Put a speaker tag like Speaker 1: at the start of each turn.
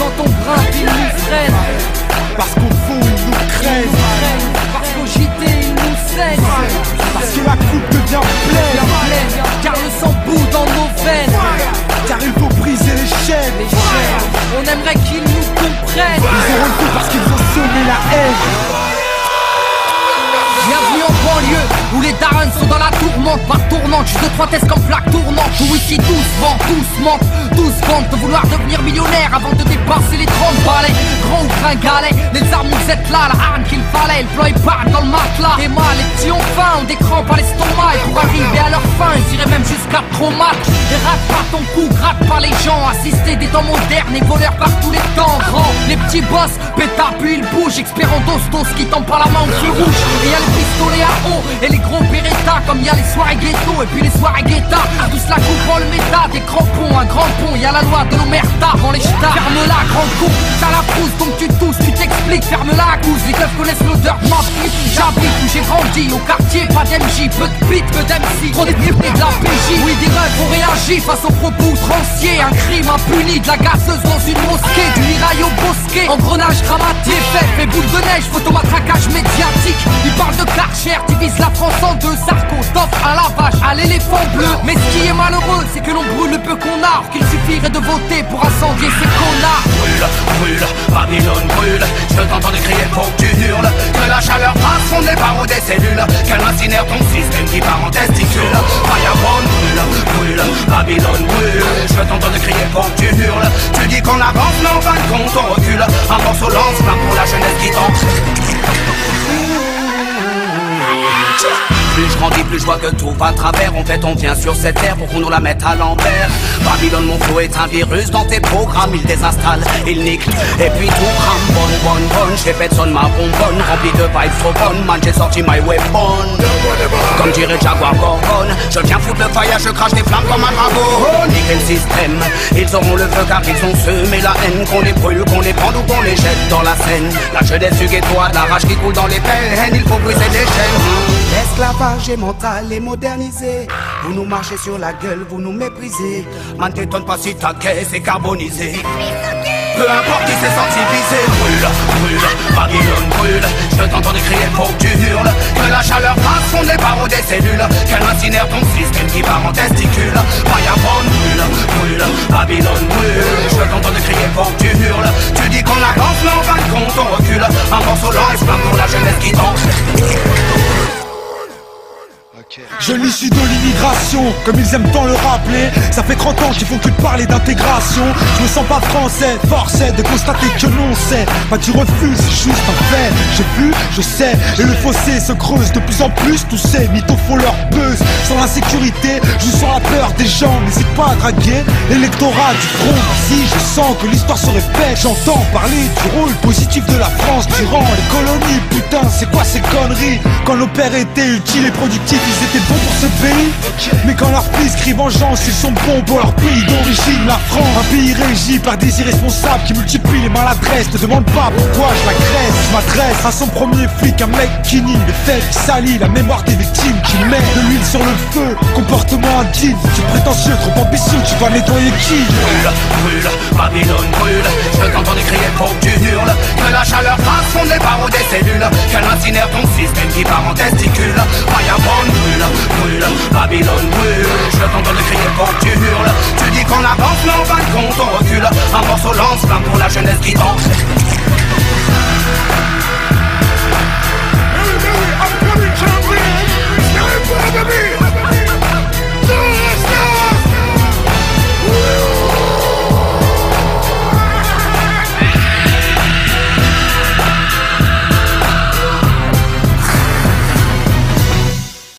Speaker 1: quand on grimpe, ils nous freinent.
Speaker 2: Parce qu'au fond ils nous craignent.
Speaker 1: Parce qu'au JT ils nous saignent.
Speaker 2: Parce que la coupe devient pleine.
Speaker 1: Car le sang bout dans nos veines.
Speaker 2: Car il faut briser les chaînes.
Speaker 1: On aimerait qu'ils nous comprennent.
Speaker 2: Ils auront le coup parce qu'ils ont semé la haine.
Speaker 1: Bienvenue en banlieue, où les darons sont dans la tourmente. Par tournante, juste 2-3 tests comme flaque tournante. Où ici tous vendent, tous mentent, tous vendent de vouloir devenir millionnaire avant de dépasser les 30 balais. Grand ou gringalet, les armes nous êtes là, la arme qu'il fallait. Le plan est barre dans le matelas. Et mal, les petits ont faim, ont des crampes à l'estomac. Et pour arriver à leur fin, ils iraient même jusqu'à traumat. Et rate pas ton cou, gratte pas les gens. Assister des temps modernes et voleurs par tous les temps. Grand, les petits boss, pétard puis ils bougent. Expérant d'ostos qui tend pas la main au feu rouge. Et y'a les pistolets à eau et les gros Beretta. Comme y'a les soirées ghetto et puis les soirées guetta. Tous la coupe en le méta, des crampons, un grand pont. Y'a la loi de l'omerta, avant les jetards. Ferme-la, grand con, t'as la frousse donc tu tousses, tu t'expliques. Ferme-la à cause, les keufs connaissent l'odeur de ma pute. J'habite où j'ai grandi, au quartier, pas d'MJ. Peu de beat, peu d'MC, trop d'étripés de la PJ. Oui, des rêves ont réagi face aux propos outranciers. Un crime impuni, de la gazeuse dans une mosquée. Du mirail au bosquet, engrenage grammatique. Fait boule de neige, photomatraquage médiatique. Ils parlent de Karcher, divise la France en deux. Sarko, t'offre un lavage à l'éléphant bleu. Mais ce qui est malheureux, c'est que l'on brûle le peu qu'on a. Or qu'il suffirait de voter pour incendier ces connards.
Speaker 3: Brûle, brûle, Babylone brûle. Je t'entends crier, faut que tu hurles. Que la chaleur passe, on est barreau des cellules. Qu'elle incinère ton système qui part en testicule. Fireborn brûle, brûle, Babylone brûle. Je t'entends crier, faut que tu hurles. Tu dis qu'on avance, mais en fin de compte on recule. Un morceau lance-flamme pour la jeunesse qui tente. Plus je grandis, plus je vois que tout va à travers. En fait, on vient sur cette terre pour qu'on nous la mette à l'envers. Babylone, mon flow est un virus dans tes programmes. Il désinstalle, il nique, et puis tout crame. Bonne, j'ai fait sonne ma bonbonne. Rempli de vibes trop bonnes, man, j'ai sorti my weapon. Comme dirait Jaguar Gorgon, je viens foutre le fire, je crache des flammes comme un dragon. Niquer le système, ils auront le feu car ils ont semé la haine. Qu'on les brûle, qu'on les prenne ou qu'on les jette dans la Seine. La jeunesse du ghetto a de la rage qui coule dans les veines. Il faut briser les chaînes. L'esclavage est mental et modernisé. Vous nous marchez sur la gueule, vous nous méprisez. Man, t'étonne pas si ta caisse est carbonisée. Peu importe qui s'est senti visé. Brûle, brûle, Babylone brûle. Je t'entends crier, faut que tu hurles. Que la chaleur passe, on est barreau des cellules. Qu'elle incinère ton système qui part en testicule. Fireborn brûle, brûle, Babylone brûle. Je t'entends crier, faut que tu hurles. Tu dis qu'on avance, mais en fin de compte on recule. Un morceau lance-flamme pour la jeunesse qui danse.
Speaker 2: Je l'issue de l'immigration, comme ils aiment tant le rappeler. Ça fait 30 ans qu'ils font que de parler d'intégration. Je me sens pas français, forcé de constater que non c'est pas du refus, c'est juste un fait. J'ai vu, je sais, et le fossé se creuse de plus en plus. Tous ces mythos font leur buzz. Sans l'insécurité, je sens la peur des gens. N'hésite pas à draguer l'électorat du front. Si je sens que l'histoire se répète, j'entends parler du rôle positif de la France durant les colonies. Putain, c'est quoi ces conneries? Quand nos pères étaient utiles et productifs, ils étaient bons pour ce pays. Mais quand leurs fils crient vengeance, ils sont bons pour leur pays d'origine, la France. Un pays régi par des irresponsables qui multiplient les maladresses. Ne demande pas pourquoi je l'agresse. Je m'adresse à son premier flic, un mec qui nie les faits, qui salit la mémoire des victimes, qui met de l'huile sur le feu. Comportement indigne, tu es prétentieux, trop ambitieux, tu dois nettoyer qui?
Speaker 3: Brûle, brûle, Babylone brûle. Je t'entends crier, faut que tu hurles. Que la chaleur passe, on est barreau des cellules. Qu'elle incinère ton système qui part en testicule. Fireborn brûle, brûle, Babylone brûle. Je t'entends crier, faut que tu hurles. Tu dis qu'on avance, mais en fin de compte on recule. Un morceau lance-flamme pour la jeunesse qui danse.